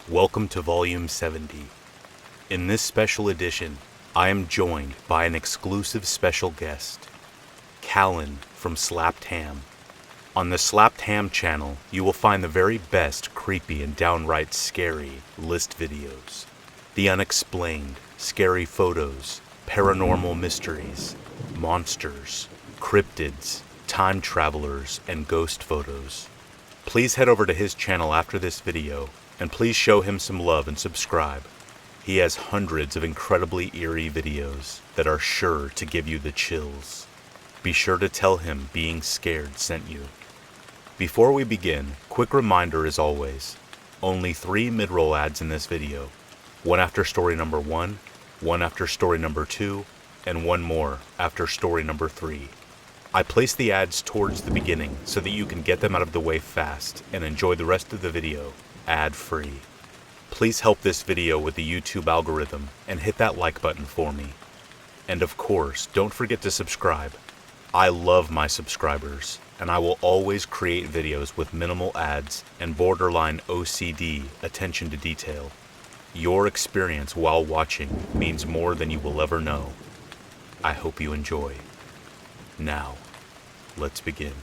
Welcome to Volume 70. In this special edition, I am joined by an exclusive special guest, Kallen from Slapped Ham. On the Slapped Ham channel, you will find the very best creepy and downright scary list videos. The unexplained, scary photos, paranormal mysteries, monsters, cryptids, time travelers, and ghost photos. Please head over to his channel after this video, and please show him some love and subscribe. He has hundreds of incredibly eerie videos that are sure to give you the chills. Be sure to tell him Being Scared sent you. Before we begin, quick reminder as always, only 3 mid-roll ads in this video. One after story number 1, one after story number 2, and one more after story number 3. I place the ads towards the beginning so that you can get them out of the way fast and enjoy the rest of the video ad-free. Please help this video with the YouTube algorithm and hit that like button for me. And of course, don't forget to subscribe. I love my subscribers, and I will always create videos with minimal ads and borderline OCD attention to detail. Your experience while watching means more than you will ever know. I hope you enjoy. Now, let's begin.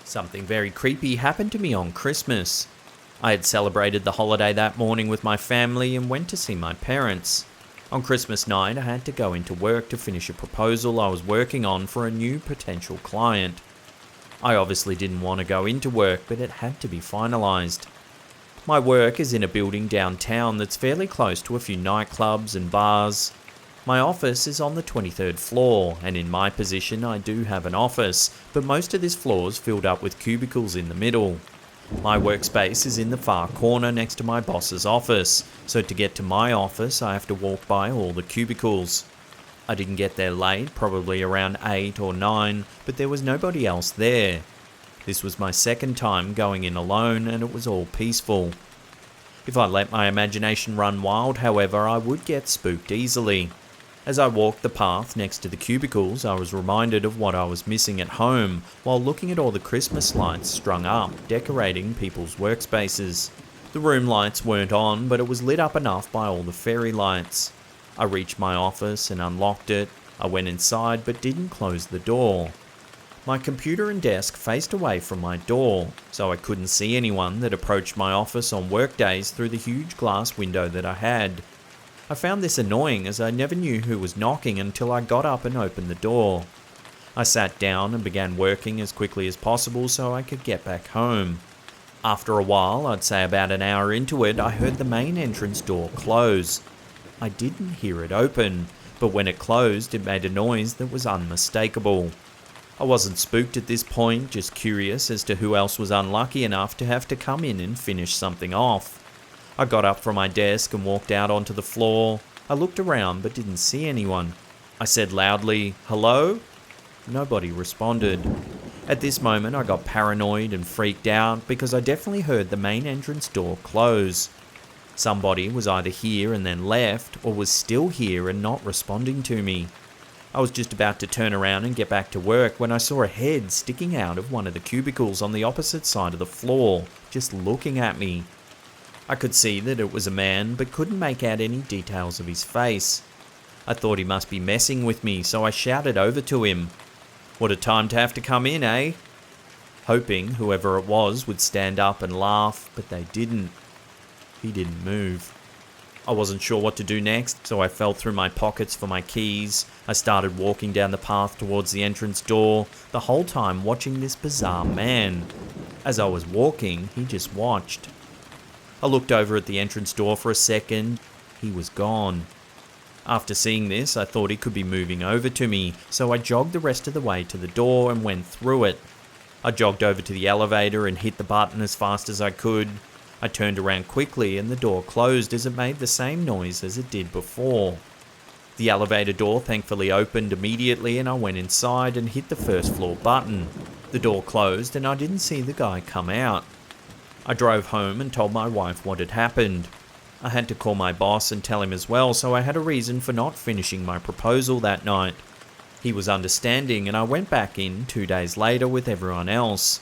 Something very creepy happened to me on Christmas. I had celebrated the holiday that morning with my family and went to see my parents. On Christmas night, I had to go into work to finish a proposal I was working on for a new potential client. I obviously didn't want to go into work, but it had to be finalized. My work is in a building downtown that's fairly close to a few nightclubs and bars. My office is on the 23rd floor, and in my position I do have an office, but most of this floor is filled up with cubicles in the middle. My workspace is in the far corner next to my boss's office, so to get to my office I have to walk by all the cubicles. I didn't get there late, probably around 8 or 9, but there was nobody else there. This was my second time going in alone, and it was all peaceful. If I let my imagination run wild, however, I would get spooked easily. As I walked the path next to the cubicles, I was reminded of what I was missing at home while looking at all the Christmas lights strung up, decorating people's workspaces. The room lights weren't on, but it was lit up enough by all the fairy lights. I reached my office and unlocked it. I went inside but didn't close the door. My computer and desk faced away from my door, so I couldn't see anyone that approached my office on work days through the huge glass window that I had. I found this annoying as I never knew who was knocking until I got up and opened the door. I sat down and began working as quickly as possible so I could get back home. After a while, I'd say about an hour into it, I heard the main entrance door close. I didn't hear it open, but when it closed, it made a noise that was unmistakable. I wasn't spooked at this point, just curious as to who else was unlucky enough to have to come in and finish something off. I got up from my desk and walked out onto the floor. I looked around but didn't see anyone. I said loudly, "Hello?" Nobody responded. At this moment I got paranoid and freaked out because I definitely heard the main entrance door close. Somebody was either here and then left, or was still here and not responding to me. I was just about to turn around and get back to work when I saw a head sticking out of one of the cubicles on the opposite side of the floor, just looking at me. I could see that it was a man, but couldn't make out any details of his face. I thought he must be messing with me, so I shouted over to him, "What a time to have to come in, eh?" Hoping whoever it was would stand up and laugh, but they didn't. He didn't move. I wasn't sure what to do next, so I felt through my pockets for my keys. I started walking down the path towards the entrance door, the whole time watching this bizarre man. As I was walking, he just watched. I looked over at the entrance door for a second. He was gone. After seeing this, I thought he could be moving over to me, so I jogged the rest of the way to the door and went through it. I jogged over to the elevator and hit the button as fast as I could. I turned around quickly and the door closed as it made the same noise as it did before. The elevator door thankfully opened immediately and I went inside and hit the first floor button. The door closed and I didn't see the guy come out. I drove home and told my wife what had happened. I had to call my boss and tell him as well, so I had a reason for not finishing my proposal that night. He was understanding, and I went back in 2 days later with everyone else.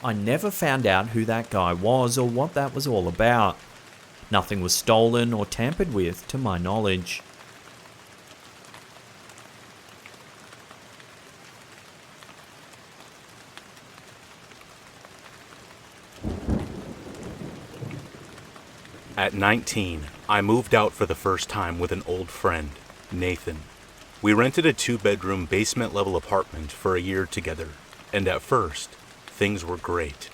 I never found out who that guy was or what that was all about. Nothing was stolen or tampered with to my knowledge. At 19, I moved out for the first time with an old friend, Nathan. We rented a 2-bedroom basement-level apartment for a year together, and at first, things were great.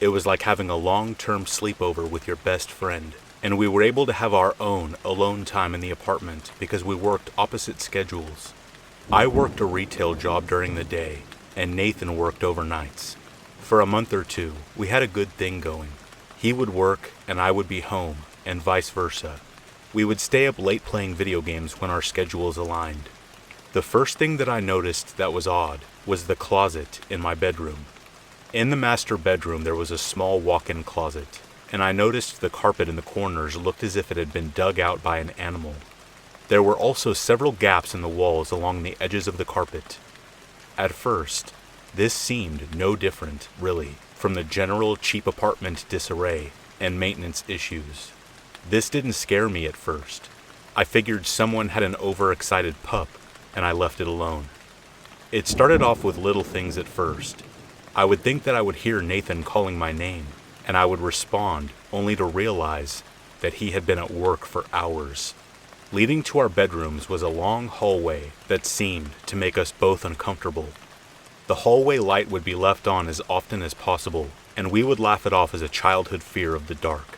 It was like having a long-term sleepover with your best friend, and we were able to have our own alone time in the apartment because we worked opposite schedules. I worked a retail job during the day, and Nathan worked overnights. For a month or two, we had a good thing going. He would work, and I would be home, and vice versa. We would stay up late playing video games when our schedules aligned. The first thing that I noticed that was odd was the closet in my bedroom. In the master bedroom there was a small walk-in closet, and I noticed the carpet in the corners looked as if it had been dug out by an animal. There were also several gaps in the walls along the edges of the carpet. At first, this seemed no different, really, from the general cheap apartment disarray and maintenance issues. This didn't scare me at first. I figured someone had an overexcited pup, and I left it alone. It started off with little things at first. I would think that I would hear Nathan calling my name, and I would respond only to realize that he had been at work for hours. Leading to our bedrooms was a long hallway that seemed to make us both uncomfortable. The hallway light would be left on as often as possible, and we would laugh it off as a childhood fear of the dark.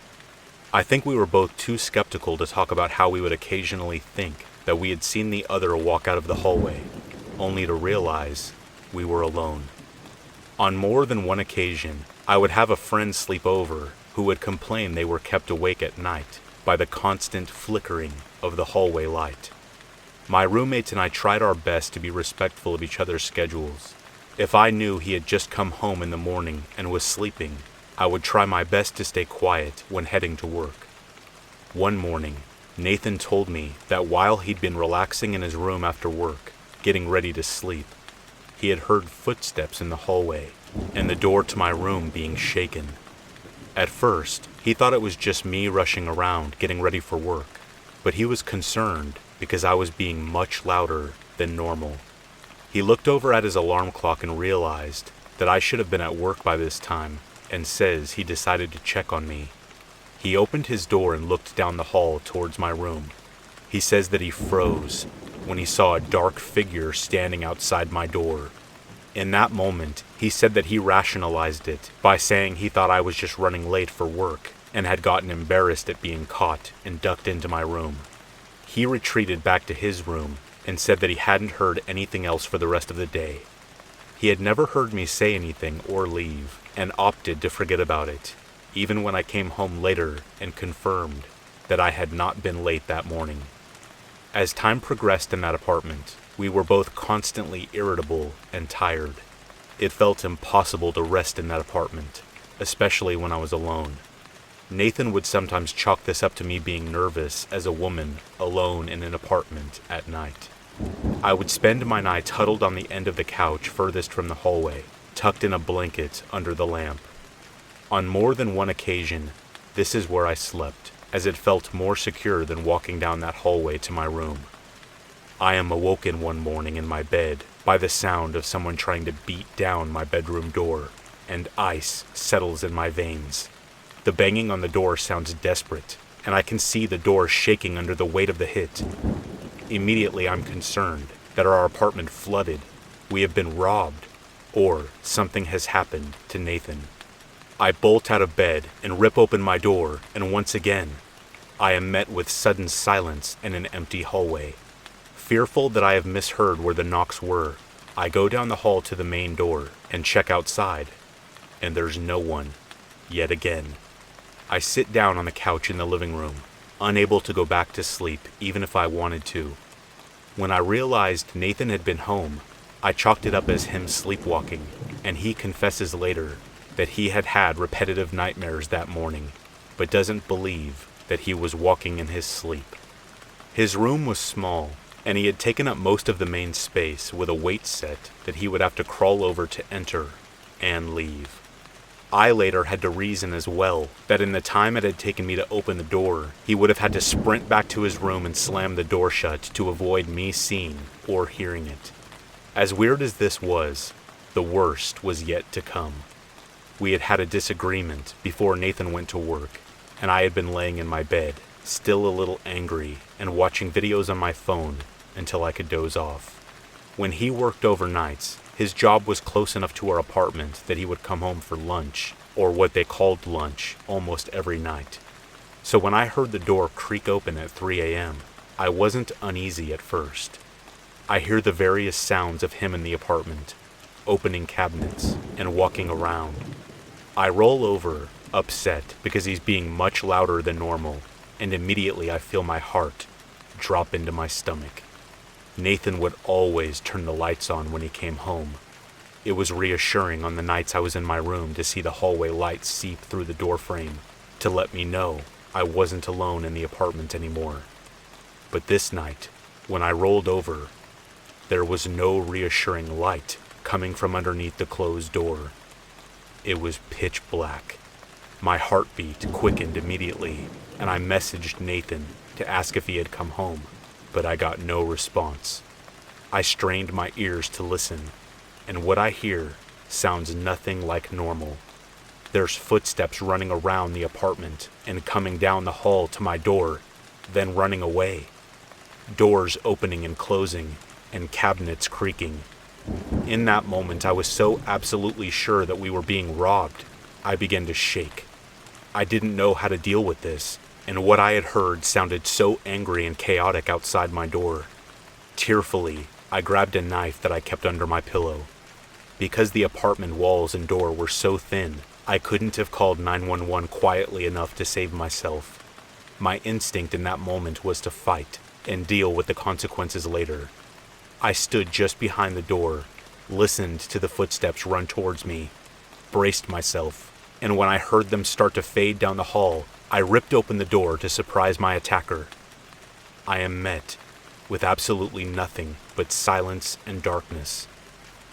I think we were both too skeptical to talk about how we would occasionally think that we had seen the other walk out of the hallway, only to realize we were alone. On more than one occasion, I would have a friend sleep over who would complain they were kept awake at night by the constant flickering of the hallway light. My roommates and I tried our best to be respectful of each other's schedules. If I knew he had just come home in the morning and was sleeping, I would try my best to stay quiet when heading to work. One morning, Nathan told me that while he'd been relaxing in his room after work, getting ready to sleep, he had heard footsteps in the hallway and the door to my room being shaken. At first, he thought it was just me rushing around getting ready for work, but he was concerned because I was being much louder than normal. He looked over at his alarm clock and realized that I should have been at work by this time, and says he decided to check on me. He opened his door and looked down the hall towards my room. He says that he froze when he saw a dark figure standing outside my door. In that moment, he said that he rationalized it by saying he thought I was just running late for work and had gotten embarrassed at being caught and ducked into my room. He retreated back to his room and said that he hadn't heard anything else for the rest of the day. He had never heard me say anything or leave, and opted to forget about it, even when I came home later and confirmed that I had not been late that morning. As time progressed in that apartment, we were both constantly irritable and tired. It felt impossible to rest in that apartment, especially when I was alone. Nathan would sometimes chalk this up to me being nervous as a woman alone in an apartment at night. I would spend my nights huddled on the end of the couch furthest from the hallway, tucked in a blanket under the lamp. On more than one occasion, this is where I slept, as it felt more secure than walking down that hallway to my room. I am awoken one morning in my bed by the sound of someone trying to beat down my bedroom door, and ice settles in my veins. The banging on the door sounds desperate, and I can see the door shaking under the weight of the hit. Immediately I'm concerned that our apartment flooded, we have been robbed, or something has happened to Nathan. I bolt out of bed and rip open my door, and once again, I am met with sudden silence in an empty hallway. Fearful that I have misheard where the knocks were, I go down the hall to the main door and check outside, and there's no one, yet again. I sit down on the couch in the living room, unable to go back to sleep even if I wanted to. When I realized Nathan had been home, I chalked it up as him sleepwalking, and he confesses later that he had had repetitive nightmares that morning, but doesn't believe that he was walking in his sleep. His room was small, and he had taken up most of the main space with a weight set that he would have to crawl over to enter and leave. I later had to reason as well that in the time it had taken me to open the door, he would have had to sprint back to his room and slam the door shut to avoid me seeing or hearing it. As weird as this was, the worst was yet to come. We had had a disagreement before Nathan went to work, and I had been laying in my bed, still a little angry, and watching videos on my phone until I could doze off. When he worked overnights, his job was close enough to our apartment that he would come home for lunch, or what they called lunch, almost every night. So when I heard the door creak open at 3 a.m., I wasn't uneasy at first. I hear the various sounds of him in the apartment, opening cabinets and walking around. I roll over, upset because he's being much louder than normal, and immediately I feel my heart drop into my stomach. Nathan would always turn the lights on when he came home. It was reassuring on the nights I was in my room to see the hallway lights seep through the doorframe to let me know I wasn't alone in the apartment anymore. But this night, when I rolled over, there was no reassuring light coming from underneath the closed door. It was pitch black. My heartbeat quickened immediately, and I messaged Nathan to ask if he had come home, but I got no response. I strained my ears to listen, and what I hear sounds nothing like normal. There's footsteps running around the apartment and coming down the hall to my door, then running away. Doors opening and closing, and cabinets creaking. In that moment, I was so absolutely sure that we were being robbed, I began to shake. I didn't know how to deal with this, and what I had heard sounded so angry and chaotic outside my door. Tearfully, I grabbed a knife that I kept under my pillow. Because the apartment walls and door were so thin, I couldn't have called 911 quietly enough to save myself. My instinct in that moment was to fight and deal with the consequences later. I stood just behind the door, listened to the footsteps run towards me, braced myself, and when I heard them start to fade down the hall, I ripped open the door to surprise my attacker. I am met with absolutely nothing but silence and darkness.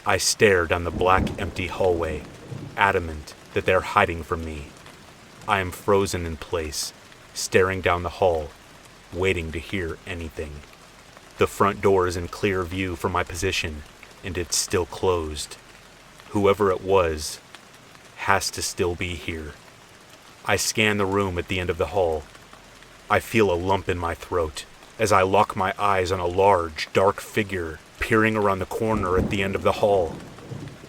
I stare down the black, empty hallway, adamant that they're hiding from me. I am frozen in place, staring down the hall, waiting to hear anything. The front door is in clear view from my position, and it's still closed. Whoever it was has to still be here. I scan the room at the end of the hall. I feel a lump in my throat as I lock my eyes on a large, dark figure peering around the corner at the end of the hall.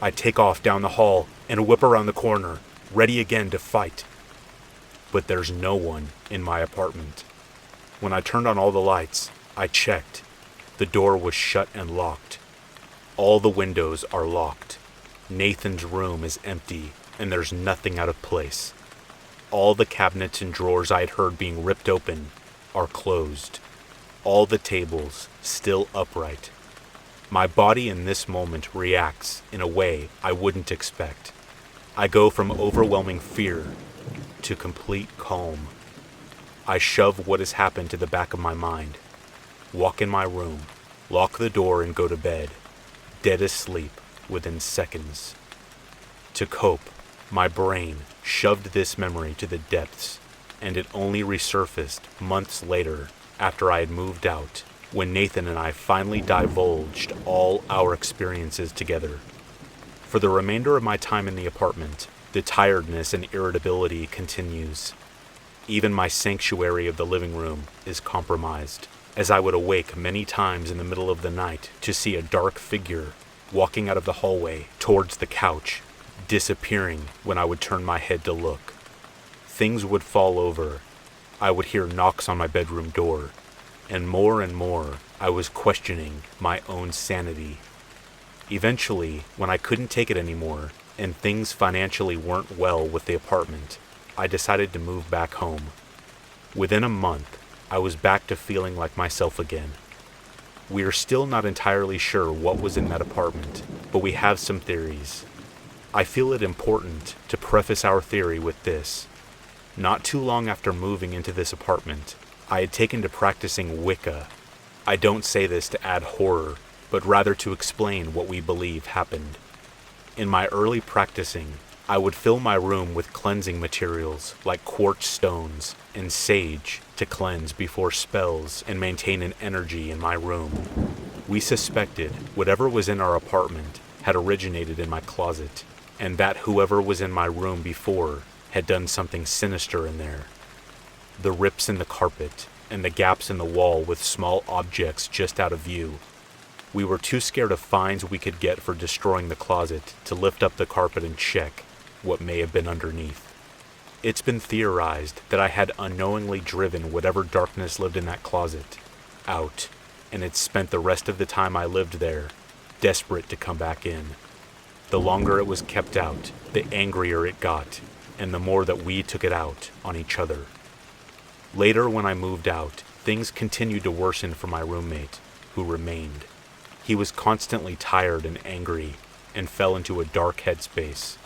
I take off down the hall and whip around the corner, ready again to fight. But there's no one in my apartment. When I turned on all the lights, I checked. The door was shut and locked. All the windows are locked. Nathan's room is empty, and there's nothing out of place. All the cabinets and drawers I had heard being ripped open are closed. All the tables still upright. My body in this moment reacts in a way I wouldn't expect. I go from overwhelming fear to complete calm. I shove what has happened to the back of my mind, walk in my room, lock the door and go to bed, dead asleep within seconds. To cope, my brain shoved this memory to the depths, and it only resurfaced months later after I had moved out, when Nathan and I finally divulged all our experiences together. For the remainder of my time in the apartment, the tiredness and irritability continues. Even my sanctuary of the living room is compromised, as I would awake many times in the middle of the night to see a dark figure walking out of the hallway towards the couch, disappearing when I would turn my head to look. Things would fall over. I would hear knocks on my bedroom door, and more I was questioning my own sanity. Eventually, when I couldn't take it anymore, and things financially weren't well with the apartment, I decided to move back home. Within a month, I was back to feeling like myself again. We are still not entirely sure what was in that apartment, but we have some theories. I feel it important to preface our theory with this. Not too long after moving into this apartment, I had taken to practicing Wicca. I don't say this to add horror, but rather to explain what we believe happened. In my early practicing, I would fill my room with cleansing materials like quartz stones and sage to cleanse before spells and maintain an energy in my room. We suspected whatever was in our apartment had originated in my closet, and that whoever was in my room before had done something sinister in there. The rips in the carpet and the gaps in the wall with small objects just out of view. We were too scared of fines we could get for destroying the closet to lift up the carpet and check what may have been underneath. It's been theorized that I had unknowingly driven whatever darkness lived in that closet out, and had spent the rest of the time I lived there, desperate to come back in. The longer it was kept out, the angrier it got, and the more that we took it out on each other. Later, when I moved out, things continued to worsen for my roommate, who remained. He was constantly tired and angry, and fell into a dark headspace.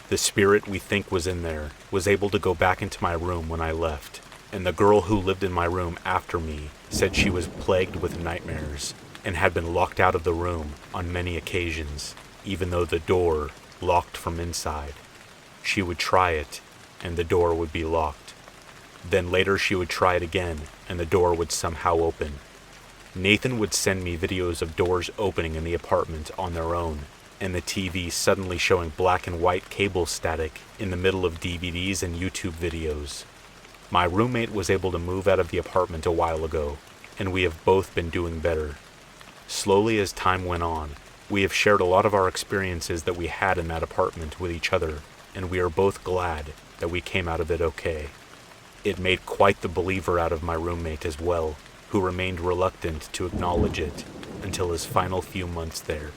The spirit we think was in there was able to go back into my room when I left, and the girl who lived in my room after me said she was plagued with nightmares and had been locked out of the room on many occasions, even though the door locked from inside. She would try it, and the door would be locked. Then later she would try it again, and the door would somehow open. Nathan would send me videos of doors opening in the apartment on their own, and the TV suddenly showing black and white cable static in the middle of DVDs and YouTube videos. My roommate was able to move out of the apartment a while ago, and we have both been doing better. Slowly as time went on, we have shared a lot of our experiences that we had in that apartment with each other, and we are both glad that we came out of it okay. It made quite the believer out of my roommate as well, who remained reluctant to acknowledge it until his final few months there.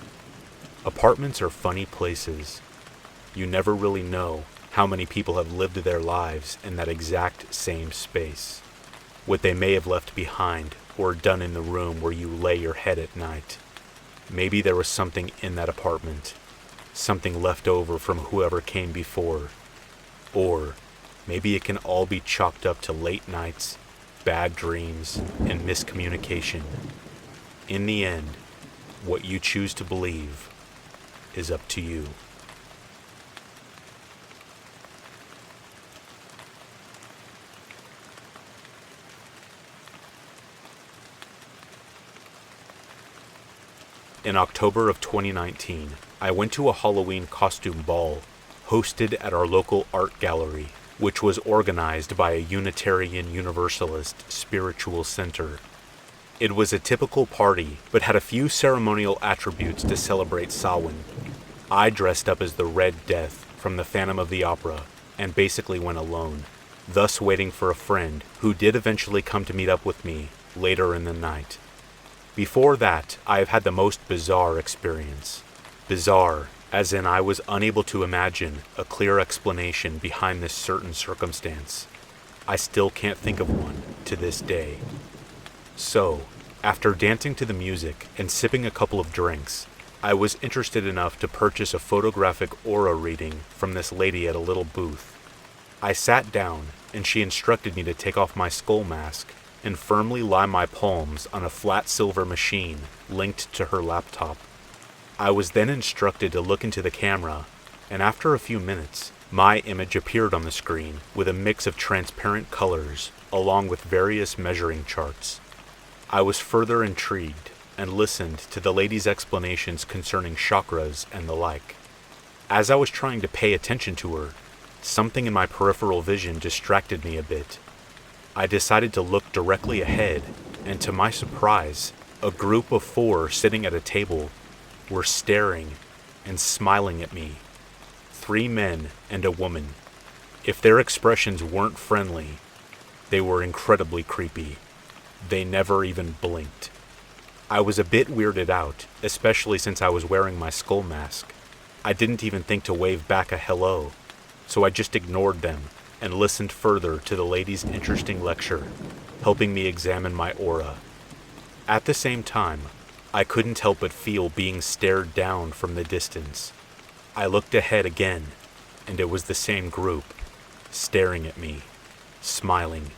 Apartments are funny places. You never really know how many people have lived their lives in that exact same space, what they may have left behind or done in the room where you lay your head at night. Maybe there was something in that apartment, something left over from whoever came before. Or maybe it can all be chalked up to late nights, bad dreams, and miscommunication. In the end, what you choose to believe is up to you. In October of 2019, I went to a Halloween costume ball hosted at our local art gallery, which was organized by a Unitarian Universalist spiritual center. It was a typical party, but had a few ceremonial attributes to celebrate Samhain. I dressed up as the Red Death from the Phantom of the Opera, and basically went alone, thus waiting for a friend who did eventually come to meet up with me later in the night. Before that, I have had the most bizarre experience. Bizarre, as in I was unable to imagine a clear explanation behind this certain circumstance. I still can't think of one to this day. So, after dancing to the music and sipping a couple of drinks, I was interested enough to purchase a photographic aura reading from this lady at a little booth. I sat down, and she instructed me to take off my skull mask and firmly lie my palms on a flat silver machine linked to her laptop. I was then instructed to look into the camera, and after a few minutes, my image appeared on the screen with a mix of transparent colors along with various measuring charts. I was further intrigued and listened to the lady's explanations concerning chakras and the like. As I was trying to pay attention to her, something in my peripheral vision distracted me a bit. I decided to look directly ahead, and to my surprise, a group of 4 sitting at a table were staring and smiling at me. 3 men and a woman. If their expressions weren't friendly, they were incredibly creepy. They never even blinked. I was a bit weirded out, especially since I was wearing my skull mask. I didn't even think to wave back a hello, so I just ignored them and listened further to the lady's interesting lecture, helping me examine my aura. At the same time, I couldn't help but feel being stared down from the distance. I looked ahead again, and it was the same group, staring at me, smiling.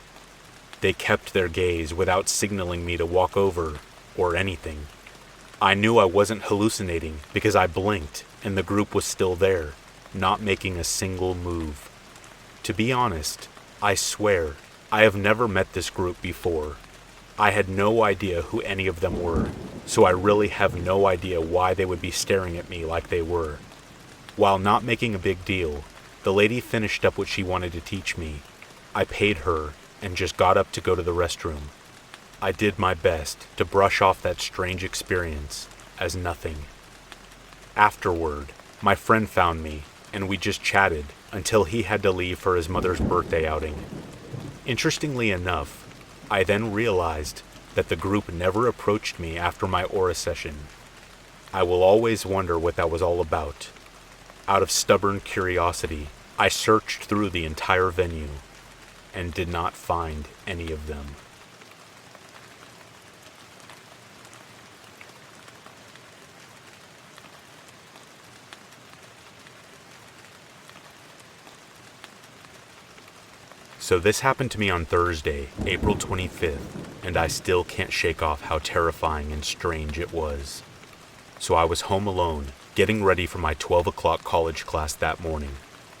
They kept their gaze without signaling me to walk over or anything. I knew I wasn't hallucinating because I blinked and the group was still there, not making a single move. To be honest, I swear, I have never met this group before. I had no idea who any of them were, so I really have no idea why they would be staring at me like they were. While not making a big deal, the lady finished up what she wanted to teach me. I paid her and just got up to go to the restroom. I did my best to brush off that strange experience as nothing. Afterward, my friend found me and we just chatted until he had to leave for his mother's birthday outing. Interestingly enough, I then realized that the group never approached me after my aura session. I will always wonder what that was all about. Out of stubborn curiosity, I searched through the entire venue and did not find any of them. So this happened to me on Thursday, April 25th, and I still can't shake off how terrifying and strange it was. So I was home alone, getting ready for my 12 o'clock college class that morning,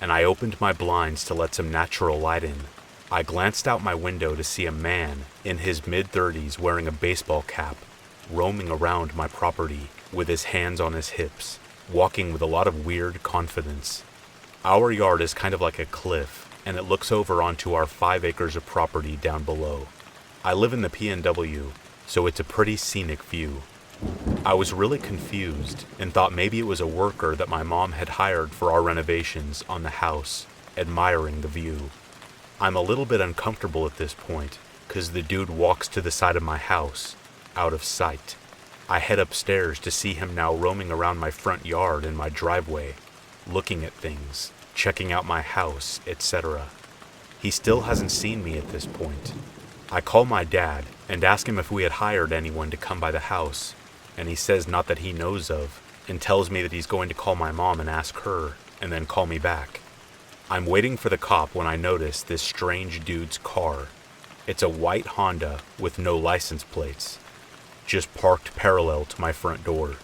and I opened my blinds to let some natural light in. I glanced out my window to see a man in his mid-30s wearing a baseball cap, roaming around my property with his hands on his hips, walking with a lot of weird confidence. Our yard is kind of like a cliff, and it looks over onto our 5 acres of property down below. I live in the PNW, so it's a pretty scenic view. I was really confused and thought maybe it was a worker that my mom had hired for our renovations on the house, admiring the view. I'm a little bit uncomfortable at this point, cause the dude walks to the side of my house, out of sight. I head upstairs to see him now roaming around my front yard and my driveway, looking at things, checking out my house, etc. He still hasn't seen me at this point. I call my dad and ask him if we had hired anyone to come by the house, and he says not that he knows of, and tells me that he's going to call my mom and ask her, and then call me back. I'm waiting for the cop when I notice this strange dude's car. It's a white Honda with no license plates, just parked parallel to my front door.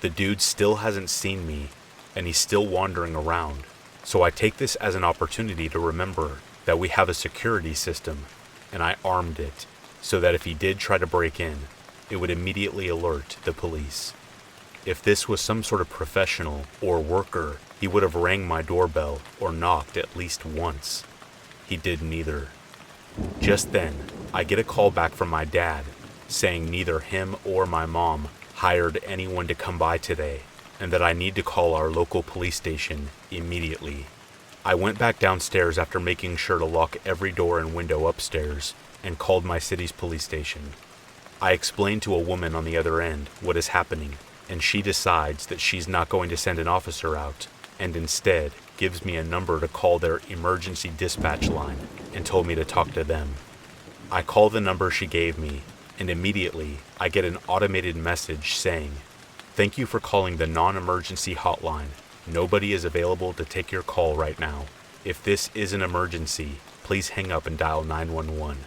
The dude still hasn't seen me, and he's still wandering around. So I take this as an opportunity to remember that we have a security system, and I armed it so that if he did try to break in, it would immediately alert the police. If this was some sort of professional or worker, he would have rang my doorbell or knocked at least once. He did neither. Just then, I get a call back from my dad saying neither him or my mom hired anyone to come by today, and that I need to call our local police station immediately. I went back downstairs after making sure to lock every door and window upstairs and called my city's police station. I explained to a woman on the other end what is happening, and she decides that she's not going to send an officer out, and instead gives me a number to call their emergency dispatch line and told me to talk to them. I call the number she gave me, and immediately I get an automated message saying, "Thank you for calling the non-emergency hotline. Nobody is available to take your call right now. If this is an emergency, please hang up and dial 911.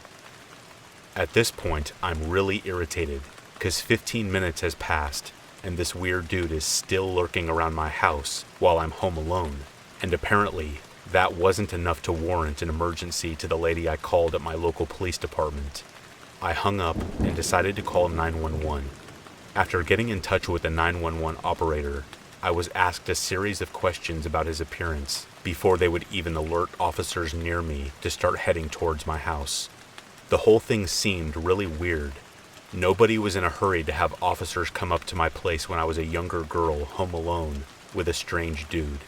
At this point, I'm really irritated, because 15 minutes has passed, and this weird dude is still lurking around my house while I'm home alone, and apparently, that wasn't enough to warrant an emergency to the lady I called at my local police department. I hung up and decided to call 911. After getting in touch with the 911 operator, I was asked a series of questions about his appearance before they would even alert officers near me to start heading towards my house. The whole thing seemed really weird. Nobody was in a hurry to have officers come up to my place when I was a younger girl home alone with a strange dude.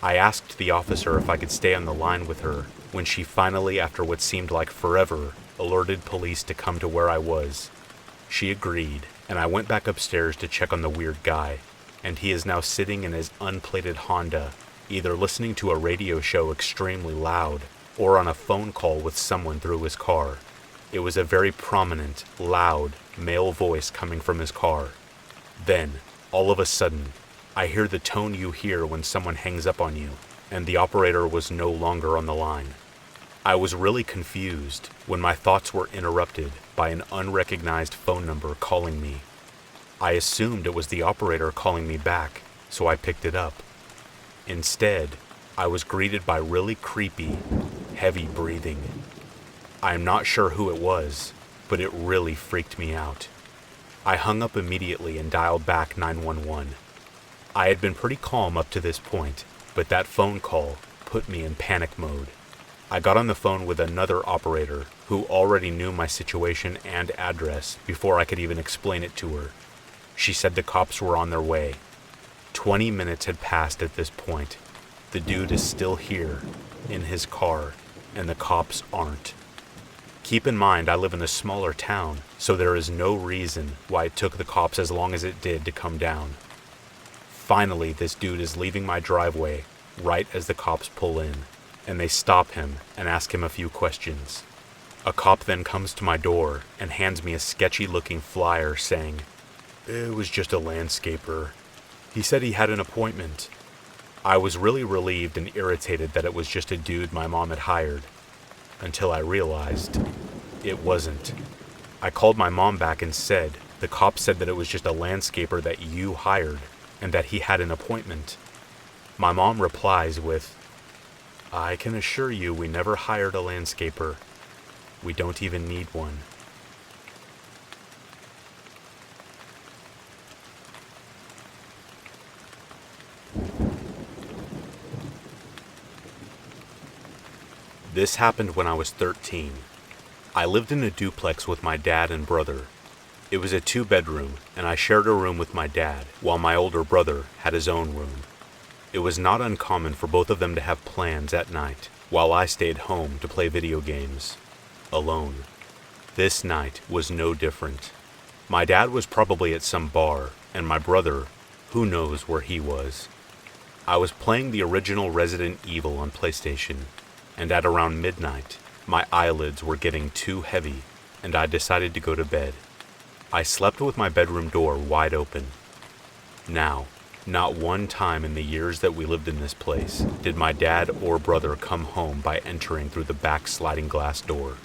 I asked the officer if I could stay on the line with her when she finally, after what seemed like forever, alerted police to come to where I was. She agreed, and I went back upstairs to check on the weird guy, and he is now sitting in his unplated Honda, either listening to a radio show extremely loud or on a phone call with someone through his car. It was a very prominent, loud, male voice coming from his car. Then, all of a sudden, I hear the tone you hear when someone hangs up on you, and the operator was no longer on the line. I was really confused when my thoughts were interrupted by an unrecognized phone number calling me. I assumed it was the operator calling me back, so I picked it up. Instead, I was greeted by really creepy, heavy breathing. I am not sure who it was, but it really freaked me out. I hung up immediately and dialed back 911. I had been pretty calm up to this point, but that phone call put me in panic mode. I got on the phone with another operator who already knew my situation and address before I could even explain it to her. She said the cops were on their way. 20 minutes had passed at this point. The dude is still here, in his car, and the cops aren't. Keep in mind, I live in a smaller town, so there is no reason why it took the cops as long as it did to come down. Finally, this dude is leaving my driveway right as the cops pull in, and they stop him and ask him a few questions. A cop then comes to my door and hands me a sketchy-looking flyer saying, "It was just a landscaper. He said he had an appointment." I was really relieved and irritated that it was just a dude my mom had hired, until I realized it wasn't. I called my mom back and said, the cop said that it was just a landscaper that you hired, and that he had an appointment. My mom replies with, "I can assure you we never hired a landscaper. We don't even need one." This happened when I was 13. I lived in a duplex with my dad and brother. It was a 2-bedroom, and I shared a room with my dad, while my older brother had his own room. It was not uncommon for both of them to have plans at night, while I stayed home to play video games, alone. This night was no different. My dad was probably at some bar, and my brother, who knows where he was. I was playing the original Resident Evil on PlayStation, and at around midnight, my eyelids were getting too heavy, and I decided to go to bed. I slept with my bedroom door wide open. Now, not one time in the years that we lived in this place did my dad or brother come home by entering through the back sliding glass door.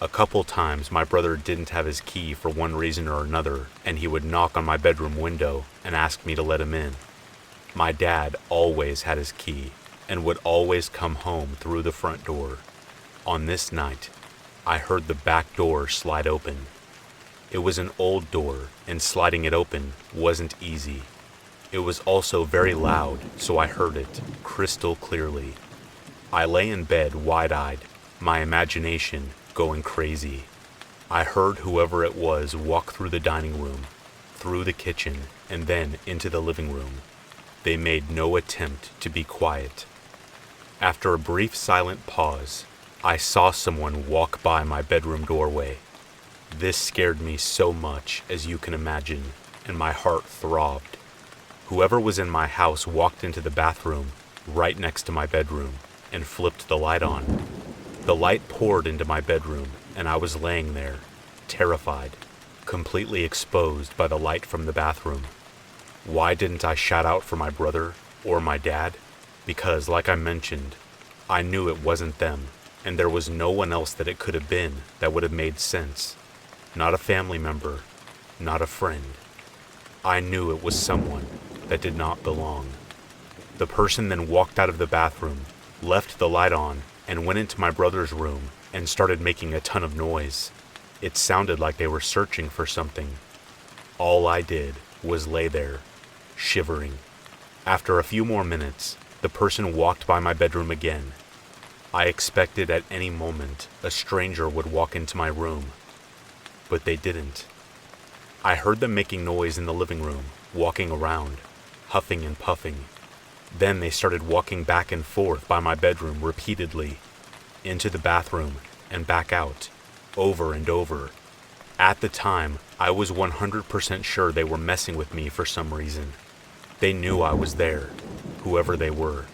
A couple times my brother didn't have his key for one reason or another, and he would knock on my bedroom window and ask me to let him in. My dad always had his key, and would always come home through the front door. On this night, I heard the back door slide open. It was an old door, and sliding it open wasn't easy. It was also very loud, so I heard it crystal clearly. I lay in bed wide-eyed, my imagination going crazy. I heard whoever it was walk through the dining room, through the kitchen, and then into the living room. They made no attempt to be quiet. After a brief silent pause, I saw someone walk by my bedroom doorway. This scared me so much, as you can imagine, and my heart throbbed. Whoever was in my house walked into the bathroom right next to my bedroom and flipped the light on. The light poured into my bedroom, and I was laying there, terrified, completely exposed by the light from the bathroom. Why didn't I shout out for my brother or my dad? Because, like I mentioned, I knew it wasn't them, and there was no one else that it could have been that would have made sense. Not a family member, not a friend. I knew it was someone that did not belong. The person then walked out of the bathroom, left the light on, and went into my brother's room and started making a ton of noise. It sounded like they were searching for something. All I did was lay there, shivering. After a few more minutes, the person walked by my bedroom again. I expected at any moment a stranger would walk into my room, but they didn't. I heard them making noise in the living room, walking around, huffing and puffing. Then they started walking back and forth by my bedroom repeatedly, into the bathroom and back out, over and over. At the time, I was 100% sure they were messing with me for some reason. They knew I was there, whoever they were.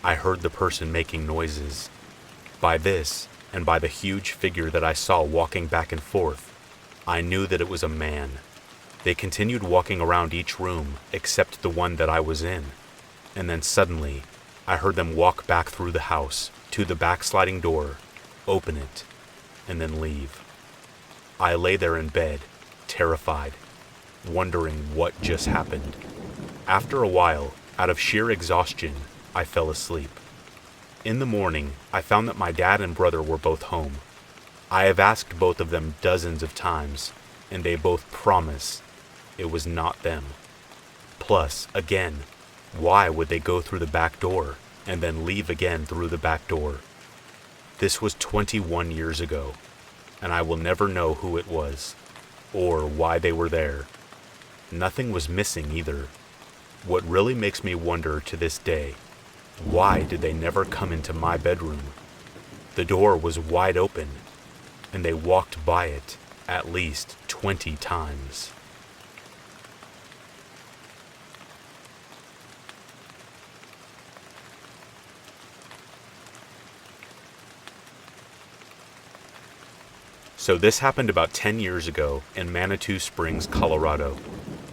I heard the person making noises. By this, and by the huge figure that I saw walking back and forth, I knew that it was a man. They continued walking around each room except the one that I was in, and then suddenly, I heard them walk back through the house to the backsliding door open it, and then leave. I lay there in bed, terrified, wondering what just happened. After a while, out of sheer exhaustion, I fell asleep. In the morning, I found that my dad and brother were both home. I have asked both of them dozens of times, and they both promise it was not them. Plus, again, why would they go through the back door and then leave again through the back door? This was 21 years ago, and I will never know who it was, or why they were there. Nothing was missing either. What really makes me wonder to this day, why did they never come into my bedroom? The door was wide open, and they walked by it at least 20 times. So this happened about 10 years ago in Manitou Springs, Colorado.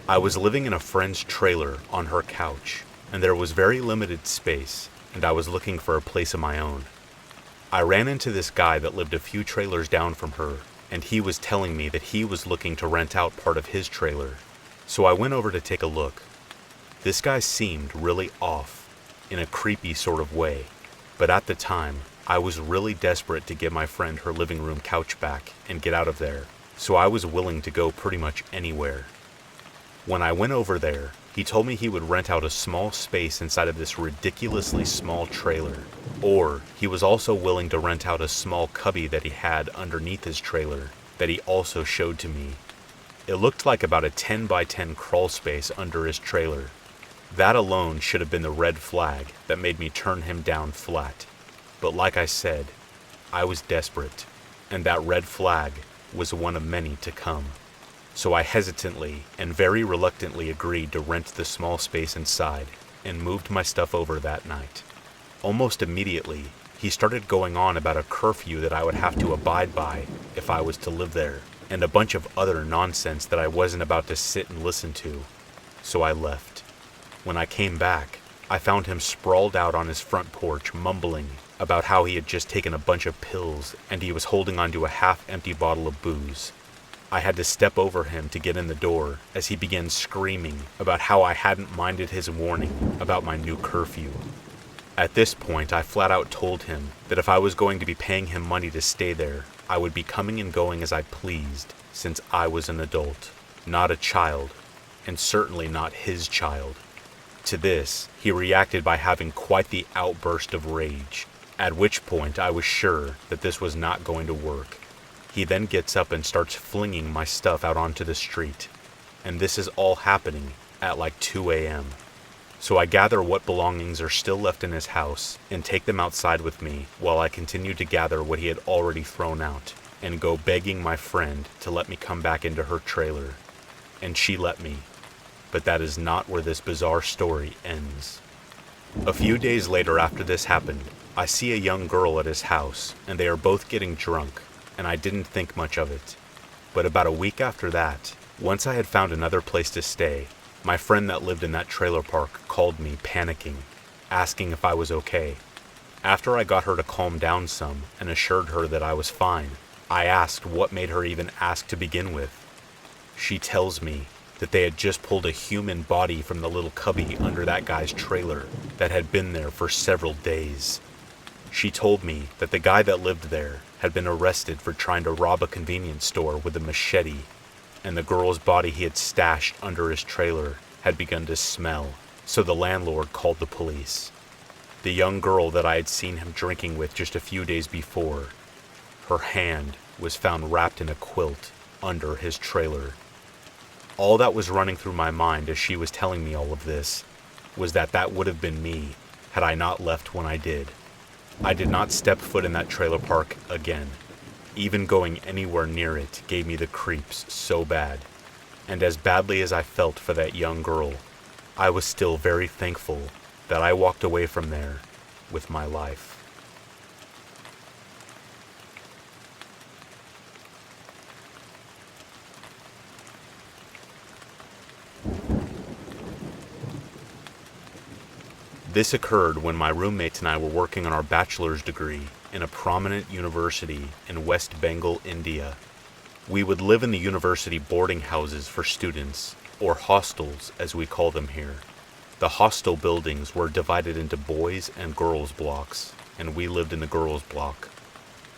I was living in a friend's trailer on her couch, and there was very limited space, and I was looking for a place of my own. I ran into this guy that lived a few trailers down from her, and he was telling me that he was looking to rent out part of his trailer. So I went over to take a look. This guy seemed really off, in a creepy sort of way, but at the time, I was really desperate to give my friend her living room couch back and get out of there, so I was willing to go pretty much anywhere. When I went over there, he told me he would rent out a small space inside of this ridiculously small trailer, or he was also willing to rent out a small cubby that he had underneath his trailer that he also showed to me. It looked like about a 10 by 10 crawl space under his trailer. That alone should have been the red flag that made me turn him down flat. But like I said, I was desperate, and that red flag was one of many to come. So I hesitantly and very reluctantly agreed to rent the small space inside and moved my stuff over that night. Almost immediately, he started going on about a curfew that I would have to abide by if I was to live there, and a bunch of other nonsense that I wasn't about to sit and listen to. So I left. When I came back, I found him sprawled out on his front porch mumbling about how he had just taken a bunch of pills and he was holding onto a half-empty bottle of booze. I had to step over him to get in the door as he began screaming about how I hadn't minded his warning about my new curfew. At this point, I flat out told him that if I was going to be paying him money to stay there, I would be coming and going as I pleased, since I was an adult, not a child, and certainly not his child. To this, he reacted by having quite the outburst of rage, at which point I was sure that this was not going to work. He then gets up and starts flinging my stuff out onto the street, and this is all happening at like 2 a.m. So I gather what belongings are still left in his house and take them outside with me while I continue to gather what he had already thrown out and go begging my friend to let me come back into her trailer. And she let me, but that is not where this bizarre story ends. A few days later after this happened, I see a young girl at his house, and they are both getting drunk, and I didn't think much of it. But about a week after that, once I had found another place to stay, my friend that lived in that trailer park called me panicking, asking if I was okay. After I got her to calm down some and assured her that I was fine, I asked what made her even ask to begin with. She tells me that they had just pulled a human body from the little cubby under that guy's trailer that had been there for several days. She told me that the guy that lived there had been arrested for trying to rob a convenience store with a machete, and the girl's body he had stashed under his trailer had begun to smell, so the landlord called the police. The young girl that I had seen him drinking with just a few days before, her hand was found wrapped in a quilt under his trailer. All that was running through my mind as she was telling me all of this was that that would have been me had I not left when I did. I did not step foot in that trailer park again. Even going anywhere near it gave me the creeps so bad. And as badly as I felt for that young girl, I was still very thankful that I walked away from there with my life. This occurred when my roommates and I were working on our bachelor's degree in a prominent university in West Bengal, India. We would live in the university boarding houses for students, or hostels as we call them here. The hostel buildings were divided into boys and girls blocks, and we lived in the girls block.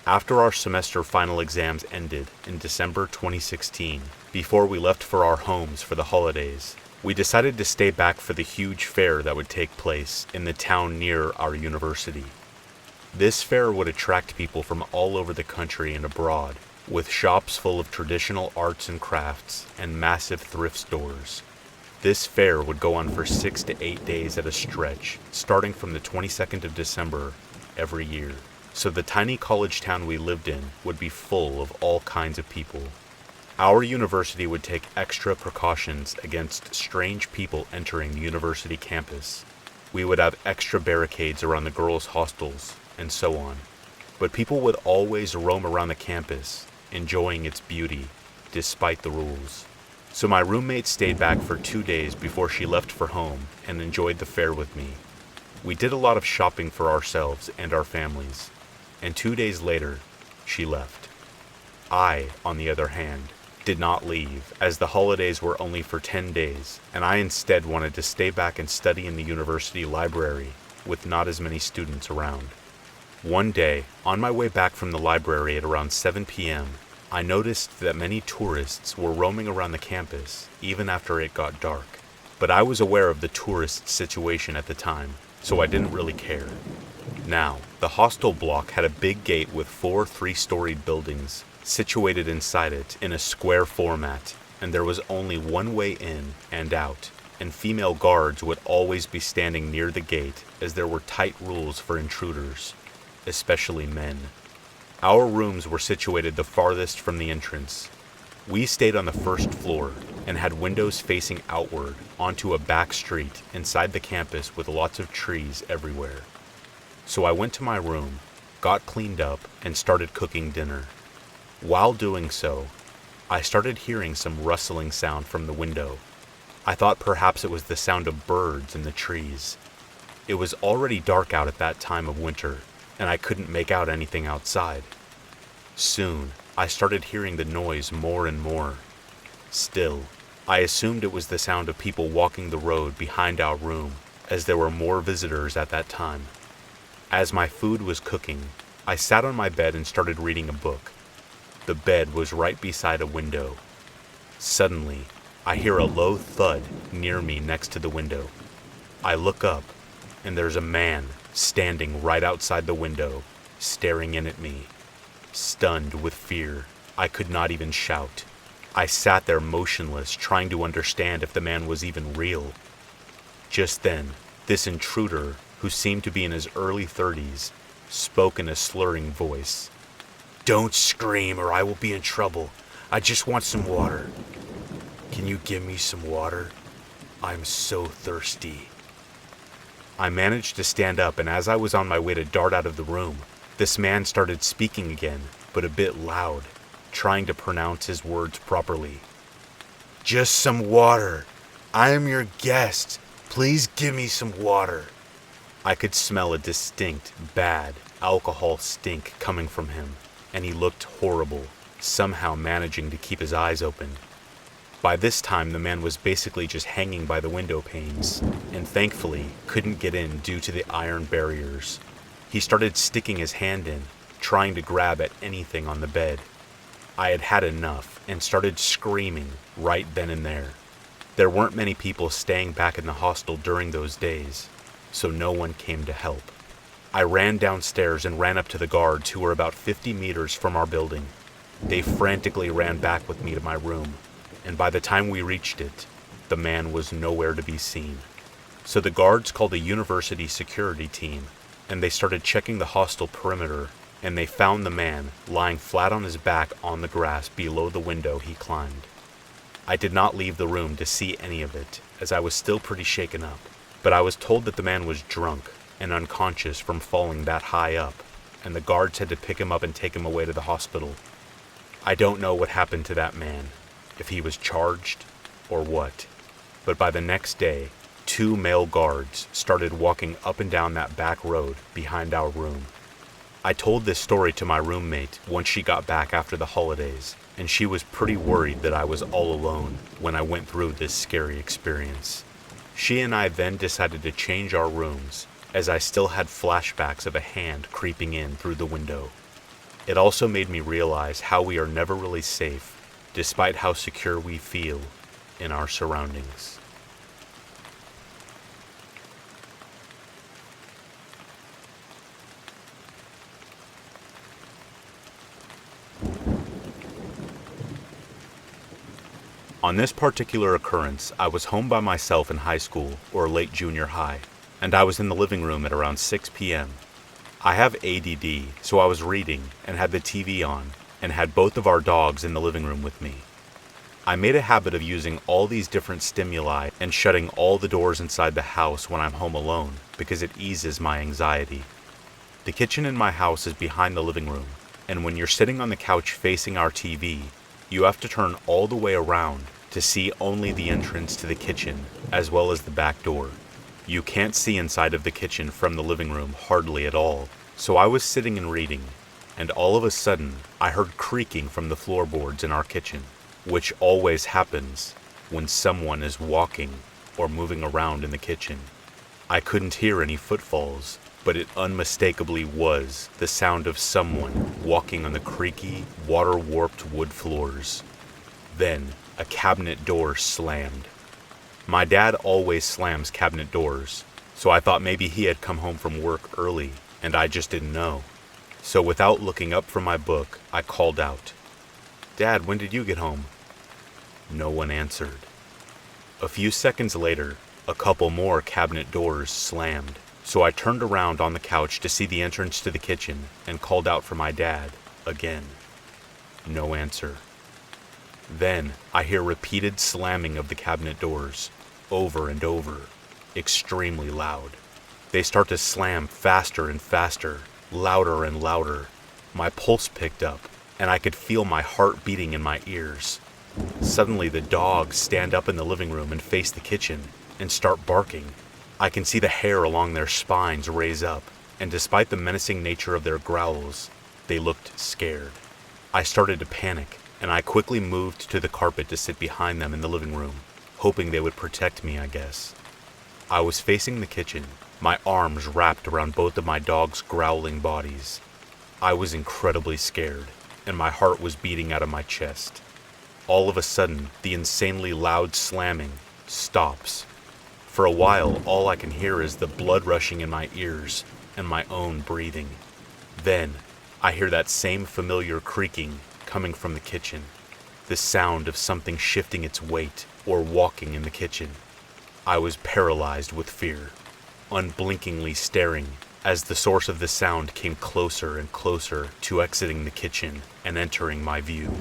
After our semester final exams ended in December 2016, before we left for our homes for the holidays, we decided to stay back for the huge fair that would take place in the town near our university. This fair would attract people from all over the country and abroad, with shops full of traditional arts and crafts and massive thrift stores. This fair would go on for 6 to 8 days at a stretch, starting from the 22nd of December every year. So the tiny college town we lived in would be full of all kinds of people. Our university would take extra precautions against strange people entering the university campus. We would have extra barricades around the girls' hostels, and so on. But people would always roam around the campus, enjoying its beauty, despite the rules. So my roommate stayed back for 2 days before she left for home and enjoyed the fair with me. We did a lot of shopping for ourselves and our families, and 2 days later, she left. I, on the other hand, did not leave, as the holidays were only for 10 days, and I instead wanted to stay back and study in the university library with not as many students around. One day, on my way back from the library at around 7 p.m., I noticed that many tourists were roaming around the campus even after it got dark. But I was aware of the tourist situation at the time, so I didn't really care. Now, the hostel block had a big gate with 4 3-storied buildings situated inside it in a square format, and there was only one way in and out, and female guards would always be standing near the gate as there were tight rules for intruders, especially men. Our rooms were situated the farthest from the entrance. We stayed on the first floor and had windows facing outward onto a back street inside the campus with lots of trees everywhere. So I went to my room, got cleaned up, and started cooking dinner. While doing so, I started hearing some rustling sound from the window. I thought perhaps it was the sound of birds in the trees. It was already dark out at that time of winter, and I couldn't make out anything outside. Soon, I started hearing the noise more and more. Still, I assumed it was the sound of people walking the road behind our room, as there were more visitors at that time. As my food was cooking, I sat on my bed and started reading a book. The bed was right beside a window. Suddenly, I hear a low thud near me next to the window. I look up, and there's a man standing right outside the window, staring in at me. Stunned with fear, I could not even shout. I sat there motionless, trying to understand if the man was even real. Just then, this intruder, who seemed to be in his early 30s, spoke in a slurring voice. "Don't scream or I will be in trouble. I just want some water. Can you give me some water? I'm so thirsty." I managed to stand up, and as I was on my way to dart out of the room, this man started speaking again, but a bit loud, trying to pronounce his words properly. "Just some water. I am your guest. Please give me some water." I could smell a distinct, bad alcohol stink coming from him, and he looked horrible, somehow managing to keep his eyes open. By this time, the man was basically just hanging by the window panes, and thankfully couldn't get in due to the iron barriers. He started sticking his hand in, trying to grab at anything on the bed. I had had enough and started screaming right then and there. There weren't many people staying back in the hostel during those days, so no one came to help. I ran downstairs and ran up to the guards, who were about 50 meters from our building. They frantically ran back with me to my room, and by the time we reached it, the man was nowhere to be seen. So the guards called a university security team, and they started checking the hostel perimeter, and they found the man lying flat on his back on the grass below the window he climbed. I did not leave the room to see any of it, as I was still pretty shaken up, but I was told that the man was drunk and unconscious from falling that high up, and the guards had to pick him up and take him away to the hospital. I don't know what happened to that man, if he was charged or what, but by the next day, 2 male guards started walking up and down that back road behind our room. I told this story to my roommate once she got back after the holidays, and she was pretty worried that I was all alone when I went through this scary experience. She and I then decided to change our rooms, as I still had flashbacks of a hand creeping in through the window. It also made me realize how we are never really safe, despite how secure we feel in our surroundings. On this particular occurrence, I was home by myself in high school or late junior high, and I was in the living room at around 6 p.m. I have ADD, so I was reading and had the TV on and had both of our dogs in the living room with me. I made a habit of using all these different stimuli and shutting all the doors inside the house when I'm home alone because it eases my anxiety. The kitchen in my house is behind the living room, and when you're sitting on the couch facing our TV, you have to turn all the way around to see only the entrance to the kitchen as well as the back door. You can't see inside of the kitchen from the living room hardly at all. So I was sitting and reading, and all of a sudden I heard creaking from the floorboards in our kitchen, which always happens when someone is walking or moving around in the kitchen. I couldn't hear any footfalls, but it unmistakably was the sound of someone walking on the creaky, water-warped wood floors. Then, a cabinet door slammed. My dad always slams cabinet doors, so I thought maybe he had come home from work early, and I just didn't know. So without looking up from my book, I called out, "Dad, when did you get home?" No one answered. A few seconds later, a couple more cabinet doors slammed. So I turned around on the couch to see the entrance to the kitchen and called out for my dad again. No answer. Then I hear repeated slamming of the cabinet doors, over and over, extremely loud. They start to slam faster and faster, louder and louder. My pulse picked up, and I could feel my heart beating in my ears. Suddenly the dogs stand up in the living room and face the kitchen and start barking. I can see the hair along their spines raise up, and despite the menacing nature of their growls, they looked scared. I started to panic, and I quickly moved to the carpet to sit behind them in the living room, hoping they would protect me, I guess. I was facing the kitchen, my arms wrapped around both of my dogs' growling bodies. I was incredibly scared, and my heart was beating out of my chest. All of a sudden, the insanely loud slamming stops. For a while, all I can hear is the blood rushing in my ears and my own breathing. Then, I hear that same familiar creaking coming from the kitchen, the sound of something shifting its weight or walking in the kitchen. I was paralyzed with fear, unblinkingly staring as the source of the sound came closer and closer to exiting the kitchen and entering my view.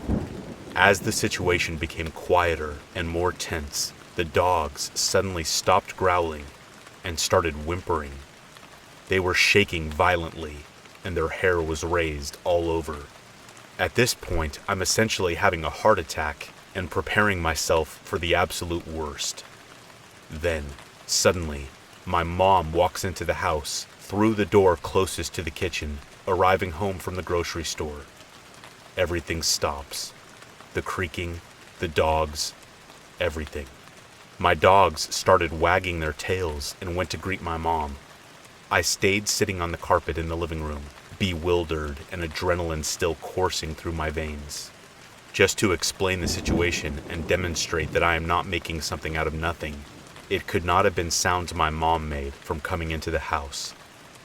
As the situation became quieter and more tense, the dogs suddenly stopped growling and started whimpering. They were shaking violently, and their hair was raised all over. At this point, I'm essentially having a heart attack and preparing myself for the absolute worst. Then, suddenly, my mom walks into the house through the door closest to the kitchen, arriving home from the grocery store. Everything stops. The creaking, the dogs, everything. My dogs started wagging their tails and went to greet my mom. I stayed sitting on the carpet in the living room, bewildered and adrenaline still coursing through my veins. Just to explain the situation and demonstrate that I am not making something out of nothing, it could not have been sounds my mom made from coming into the house.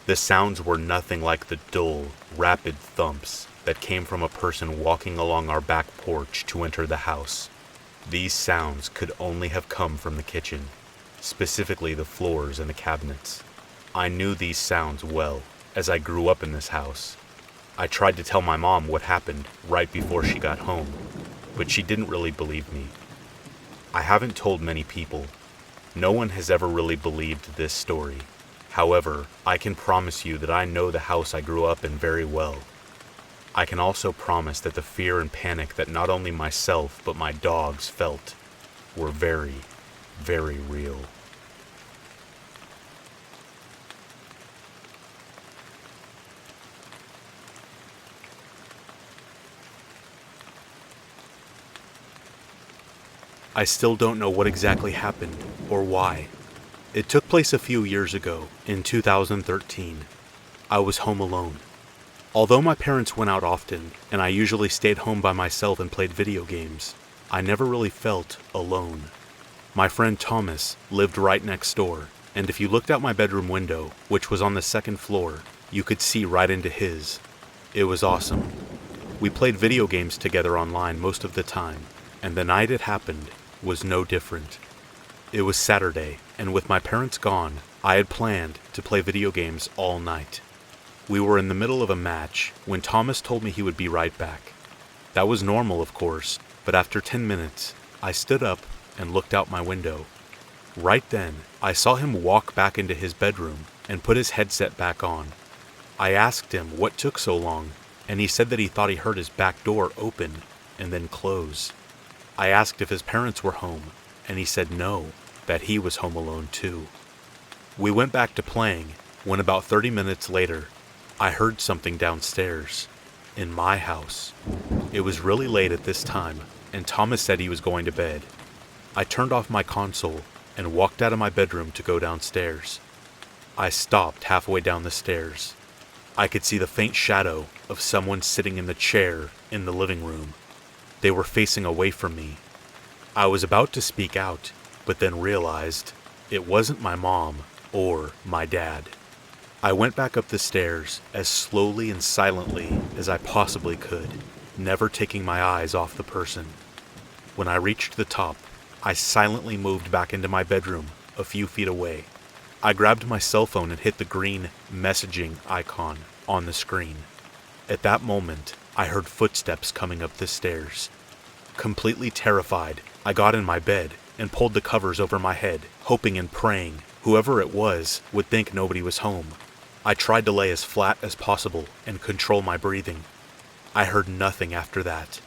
The sounds were nothing like the dull, rapid thumps that came from a person walking along our back porch to enter the house. These sounds could only have come from the kitchen, specifically the floors and the cabinets. I knew these sounds well, as I grew up in this house. I tried to tell my mom what happened right before she got home, but she didn't really believe me. I haven't told many people. No one has ever really believed this story. However, I can promise you that I know the house I grew up in very well. I can also promise that the fear and panic that not only myself but my dogs felt were very, very real. I still don't know what exactly happened or why. It took place a few years ago, in 2013. I was home alone. Although my parents went out often, and I usually stayed home by myself and played video games, I never really felt alone. My friend Thomas lived right next door, and if you looked out my bedroom window, which was on the second floor, you could see right into his. It was awesome. We played video games together online most of the time, and the night it happened was no different. It was Saturday, and with my parents gone, I had planned to play video games all night. We were in the middle of a match when Thomas told me he would be right back. That was normal, of course, but after 10 minutes, I stood up and looked out my window. Right then, I saw him walk back into his bedroom and put his headset back on. I asked him what took so long, and he said that he thought he heard his back door open and then close. I asked if his parents were home, and he said no, that he was home alone too. We went back to playing, when about 30 minutes later, I heard something downstairs, in my house. It was really late at this time, and Thomas said he was going to bed. I turned off my console and walked out of my bedroom to go downstairs. I stopped halfway down the stairs. I could see the faint shadow of someone sitting in the chair in the living room. They were facing away from me. I was about to speak out, but then realized it wasn't my mom or my dad. I went back up the stairs as slowly and silently as I possibly could, never taking my eyes off the person. When I reached the top, I silently moved back into my bedroom a few feet away. I grabbed my cell phone and hit the green messaging icon on the screen. At that moment, I heard footsteps coming up the stairs. Completely terrified, I got in my bed and pulled the covers over my head, hoping and praying whoever it was would think nobody was home. I tried to lay as flat as possible and control my breathing. I heard nothing after that.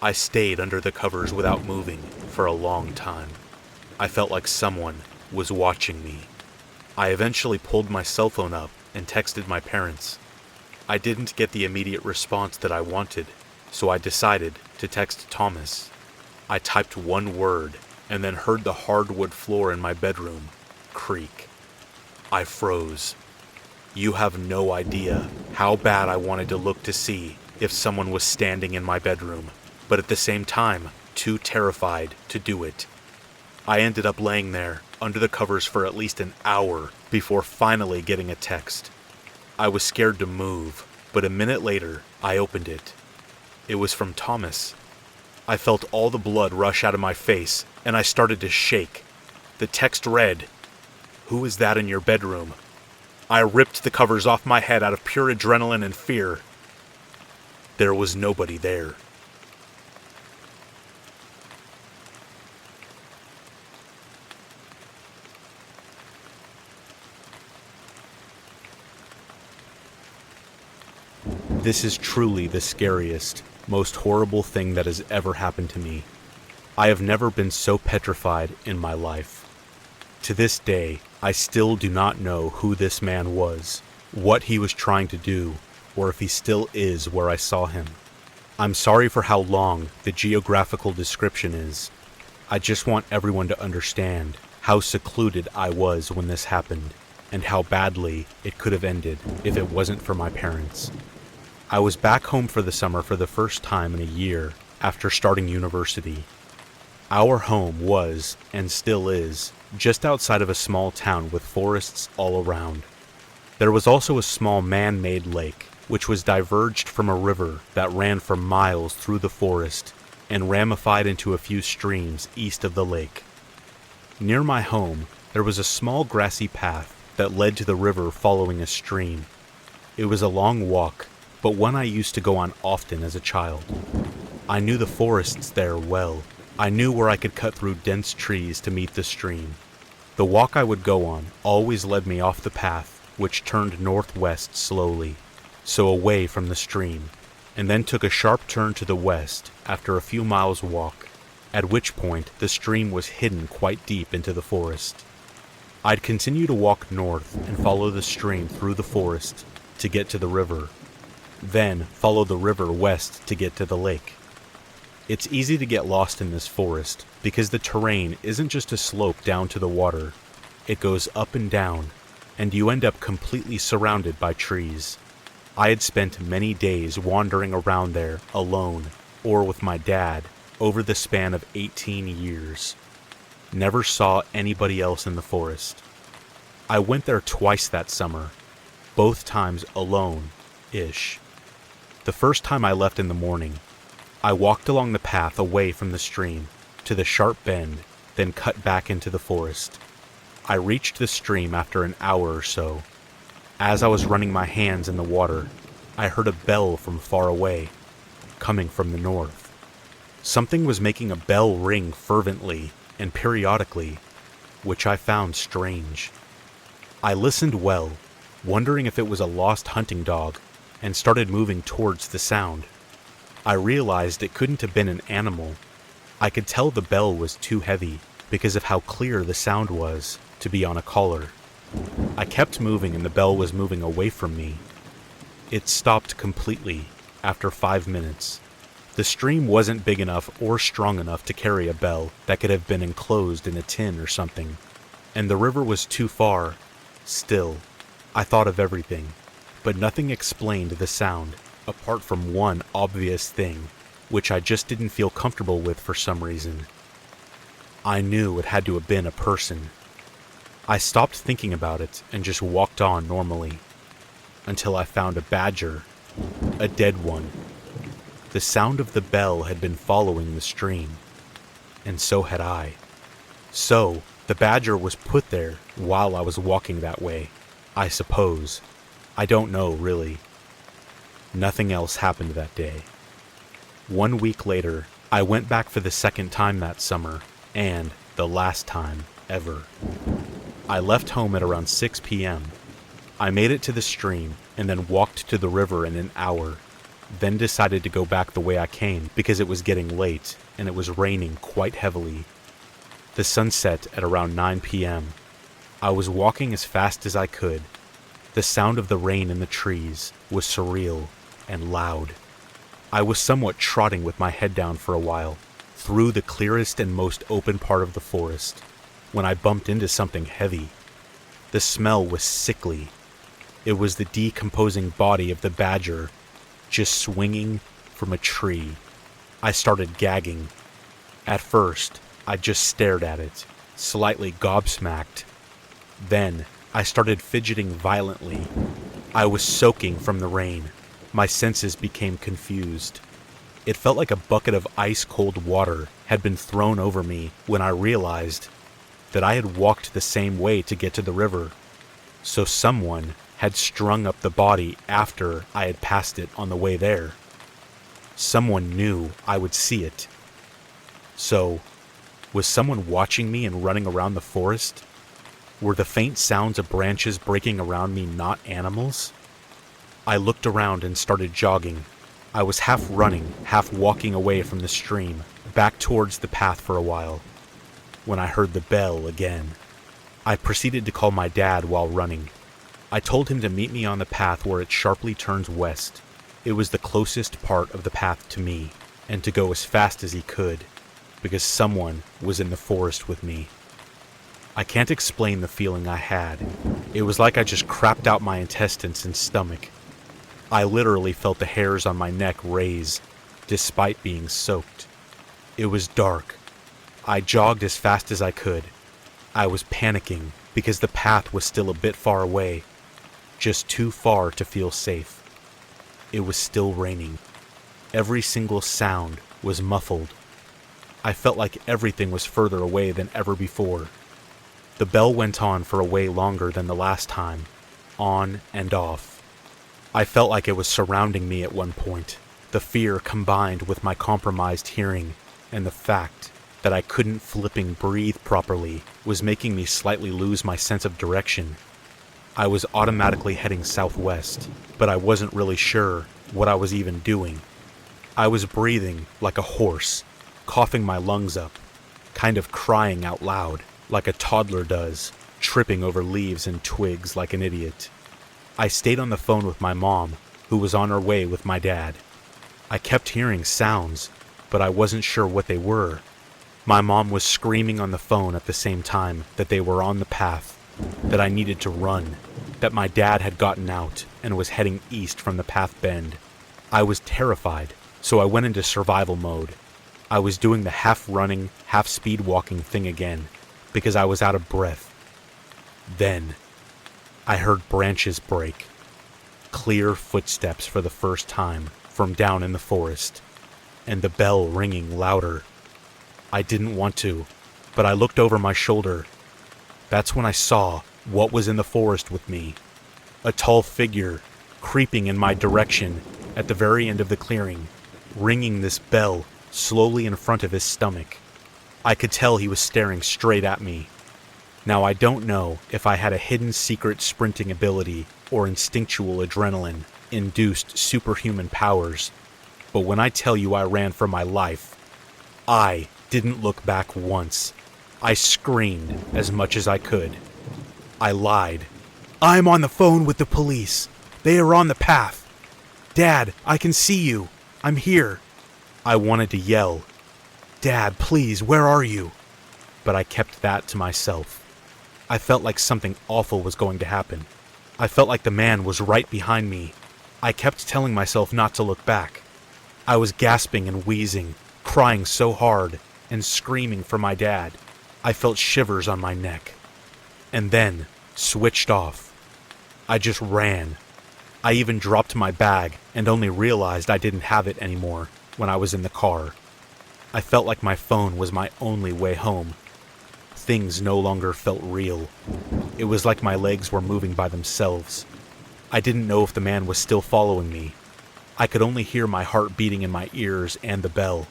I stayed under the covers without moving for a long time. I felt like someone was watching me. I eventually pulled my cell phone up and texted my parents. I didn't get the immediate response that I wanted, so I decided to text Thomas. I typed one word and then heard the hardwood floor in my bedroom creak. I froze. You have no idea how bad I wanted to look to see if someone was standing in my bedroom, but at the same time, too terrified to do it. I ended up laying there under the covers for at least an hour before finally getting a text. I was scared to move, but a minute later, I opened it. It was from Thomas. I felt all the blood rush out of my face, and I started to shake. The text read, "Who is that in your bedroom?" I ripped the covers off my head out of pure adrenaline and fear. There was nobody there. This is truly the scariest, most horrible thing that has ever happened to me. I have never been so petrified in my life. To this day, I still do not know who this man was, what he was trying to do, or if he still is where I saw him. I'm sorry for how long the geographical description is. I just want everyone to understand how secluded I was when this happened, and how badly it could have ended if it wasn't for my parents. I was back home for the summer for the first time in a year after starting university. Our home was, and still is, just outside of a small town with forests all around. There was also a small man-made lake, which was diverged from a river that ran for miles through the forest and ramified into a few streams east of the lake. Near my home, there was a small grassy path that led to the river following a stream. It was a long walk, but one I used to go on often as a child. I knew the forests there well. I knew where I could cut through dense trees to meet the stream. The walk I would go on always led me off the path, which turned northwest slowly, so away from the stream, and then took a sharp turn to the west after a few miles' walk, at which point the stream was hidden quite deep into the forest. I'd continue to walk north and follow the stream through the forest to get to the river, then follow the river west to get to the lake. It's easy to get lost in this forest because the terrain isn't just a slope down to the water. It goes up and down, and you end up completely surrounded by trees. I had spent many days wandering around there alone or with my dad over the span of 18 years. Never saw anybody else in the forest. I went there twice that summer, both times alone-ish. The first time I left in the morning, I walked along the path away from the stream to the sharp bend, then cut back into the forest. I reached the stream after an hour or so. As I was running my hands in the water, I heard a bell from far away, coming from the north. Something was making a bell ring fervently and periodically, which I found strange. I listened well, wondering if it was a lost hunting dog, and started moving towards the sound. I realized it couldn't have been an animal. I could tell the bell was too heavy because of how clear the sound was to be on a collar. I kept moving and the bell was moving away from me. It stopped completely after 5 minutes. The stream wasn't big enough or strong enough to carry a bell that could have been enclosed in a tin or something, and the river was too far. Still, I thought of everything, but nothing explained the sound, apart from one obvious thing, which I just didn't feel comfortable with for some reason. I knew it had to have been a person. I stopped thinking about it and just walked on normally, until I found a badger, a dead one. The sound of the bell had been following the stream, and so had I. So, the badger was put there while I was walking that way, I suppose. I don't know, really. Nothing else happened that day. 1 week later, I went back for the second time that summer, and the last time ever. I left home at around 6 p.m. I made it to the stream and then walked to the river in an hour, then decided to go back the way I came because it was getting late and it was raining quite heavily. The sun set at around 9 p.m. I was walking as fast as I could. The sound of the rain in the trees was surreal and loud. I was somewhat trotting with my head down for a while, through the clearest and most open part of the forest, when I bumped into something heavy. The smell was sickly. It was the decomposing body of the badger, just swinging from a tree. I started gagging. At first, I just stared at it, slightly gobsmacked. Then, I started fidgeting violently. I was soaking from the rain. My senses became confused. It felt like a bucket of ice-cold water had been thrown over me when I realized that I had walked the same way to get to the river. So someone had strung up the body after I had passed it on the way there. Someone knew I would see it. So, was someone watching me and running around the forest? Were the faint sounds of branches breaking around me not animals? I looked around and started jogging. I was half running, half walking away from the stream, back towards the path for a while, when I heard the bell again. I proceeded to call my dad while running. I told him to meet me on the path where it sharply turns west. It was the closest part of the path to me, and to go as fast as he could, because someone was in the forest with me. I can't explain the feeling I had. It was like I just crapped out my intestines and stomach. I literally felt the hairs on my neck raise, despite being soaked. It was dark. I jogged as fast as I could. I was panicking because the path was still a bit far away, just too far to feel safe. It was still raining. Every single sound was muffled. I felt like everything was further away than ever before. The bell went on for a way longer than the last time, on and off. I felt like it was surrounding me at one point. The fear combined with my compromised hearing and the fact that I couldn't flipping breathe properly was making me slightly lose my sense of direction. I was automatically heading southwest, but I wasn't really sure what I was even doing. I was breathing like a horse, coughing my lungs up, kind of crying out loud, like a toddler does, tripping over leaves and twigs like an idiot. I stayed on the phone with my mom, who was on her way with my dad. I kept hearing sounds, but I wasn't sure what they were. My mom was screaming on the phone at the same time that they were on the path, that I needed to run, that my dad had gotten out and was heading east from the path bend. I was terrified, so I went into survival mode. I was doing the half-running, half-speed walking thing again, because I was out of breath. Then, I heard branches break. Clear footsteps for the first time from down in the forest, and the bell ringing louder. I didn't want to, but I looked over my shoulder. That's when I saw what was in the forest with me. A tall figure, creeping in my direction at the very end of the clearing, ringing this bell slowly in front of his stomach. I could tell he was staring straight at me. Now I don't know if I had a hidden secret sprinting ability or instinctual adrenaline-induced superhuman powers, but when I tell you I ran for my life, I didn't look back once. I screamed as much as I could. I lied. "I'm on the phone with the police. They are on the path. Dad, I can see you. I'm here." I wanted to yell, "Dad, please, where are you?" But I kept that to myself. I felt like something awful was going to happen. I felt like the man was right behind me. I kept telling myself not to look back. I was gasping and wheezing, crying so hard, and screaming for my dad. I felt shivers on my neck. And then, switched off. I just ran. I even dropped my bag and only realized I didn't have it anymore when I was in the car. I felt like my phone was my only way home. Things no longer felt real. It was like my legs were moving by themselves. I didn't know if the man was still following me. I could only hear my heart beating in my ears and the bell.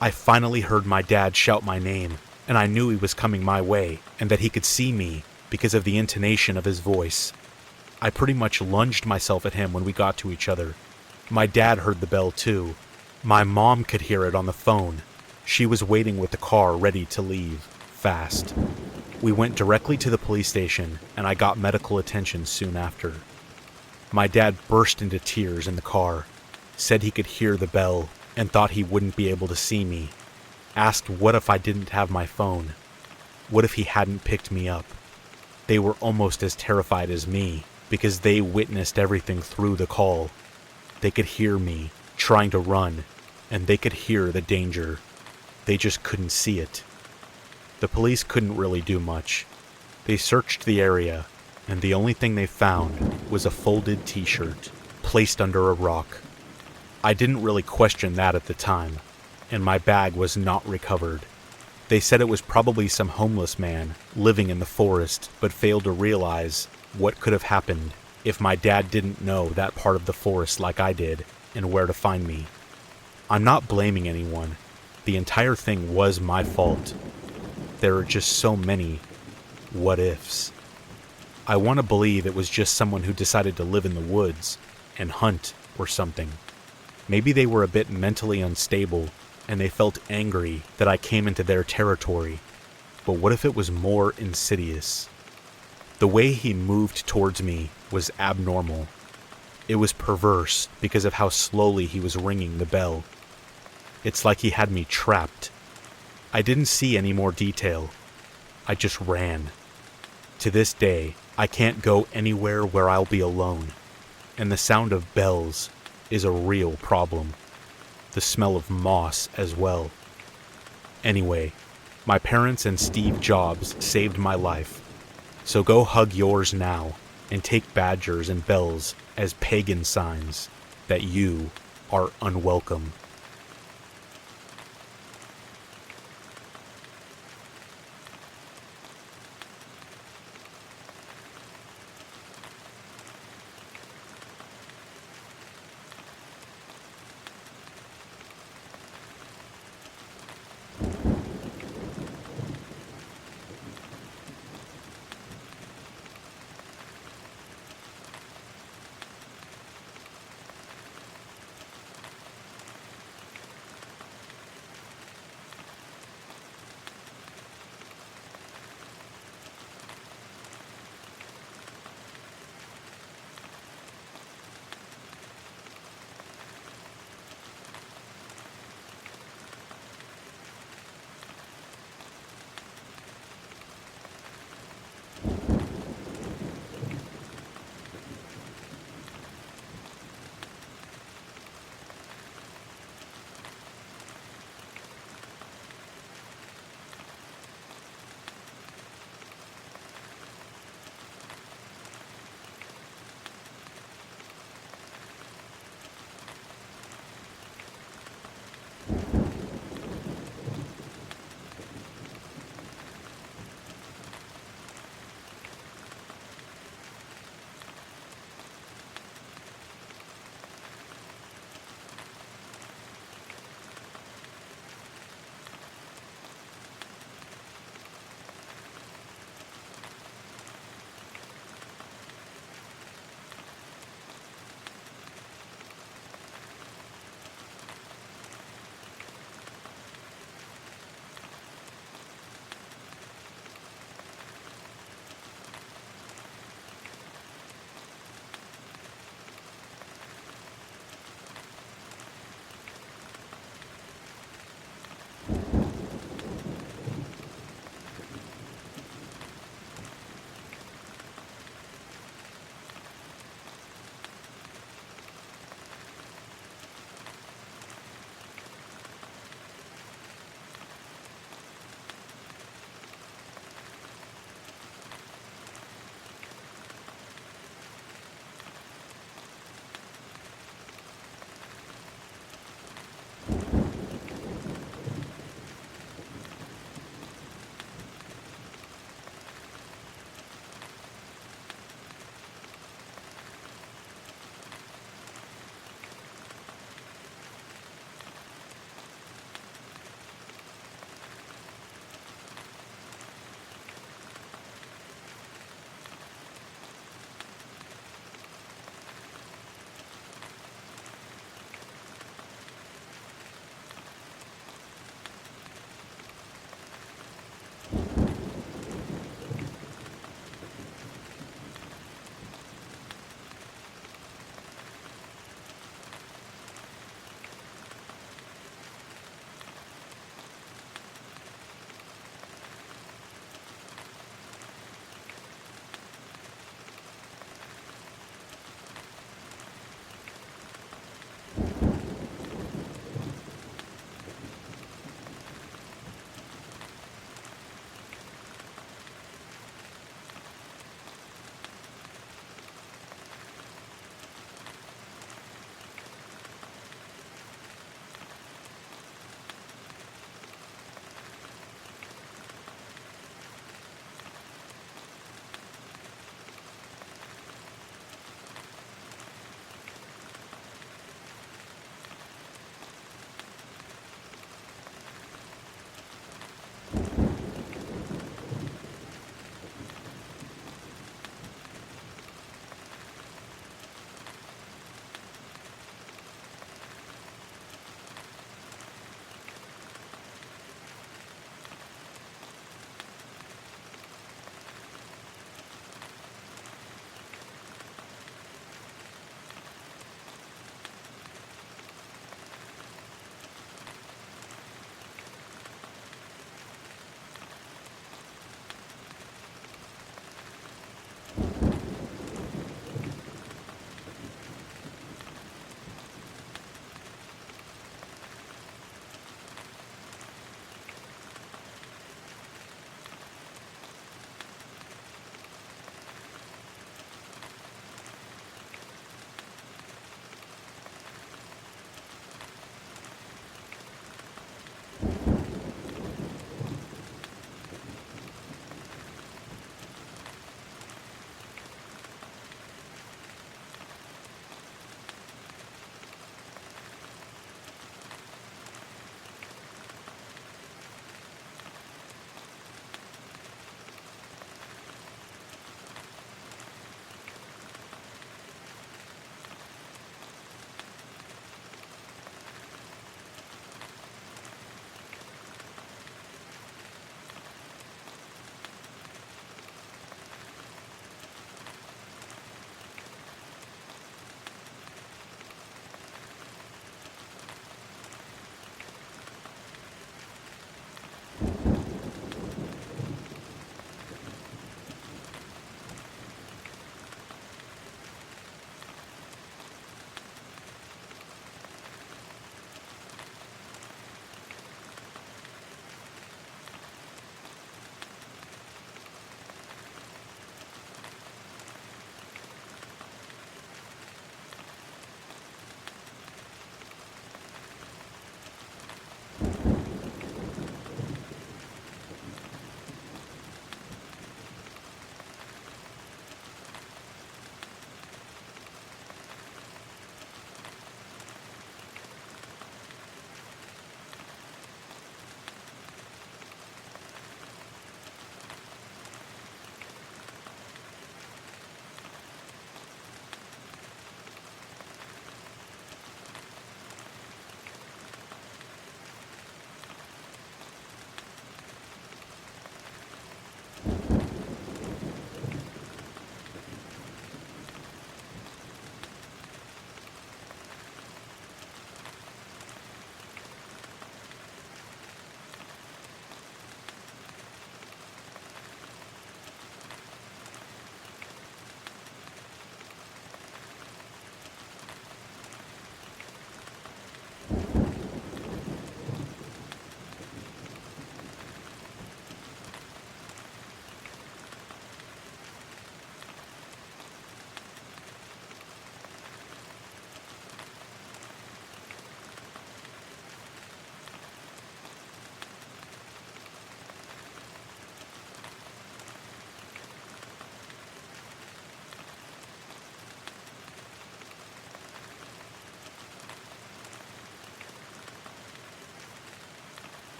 I finally heard my dad shout my name, and I knew he was coming my way and that he could see me because of the intonation of his voice. I pretty much lunged myself at him when we got to each other. My dad heard the bell too. My mom could hear it on the phone. She was waiting with the car ready to leave, fast. We went directly to the police station, and I got medical attention soon after. My dad burst into tears in the car, said he could hear the bell, and thought he wouldn't be able to see me. Asked what if I didn't have my phone? What if he hadn't picked me up? They were almost as terrified as me, because they witnessed everything through the call. They could hear me trying to run, and they could hear the danger. They just couldn't see it. The police couldn't really do much. They searched the area, and the only thing they found was a folded t-shirt placed under a rock. I didn't really question that at the time, and my bag was not recovered. They said it was probably some homeless man living in the forest, but failed to realize what could have happened if my dad didn't know that part of the forest like I did and where to find me. I'm not blaming anyone. The entire thing was my fault. There are just so many what-ifs. I want to believe it was just someone who decided to live in the woods and hunt or something. Maybe they were a bit mentally unstable and they felt angry that I came into their territory. But what if it was more insidious? The way he moved towards me was abnormal. It was perverse because of how slowly he was ringing the bell. It's like he had me trapped. I didn't see any more detail. I just ran. To this day, I can't go anywhere where I'll be alone, and the sound of bells is a real problem. The smell of moss as well. Anyway, my parents and Steve Jobs saved my life, so go hug yours now and take badgers and bells as pagan signs that you are unwelcome.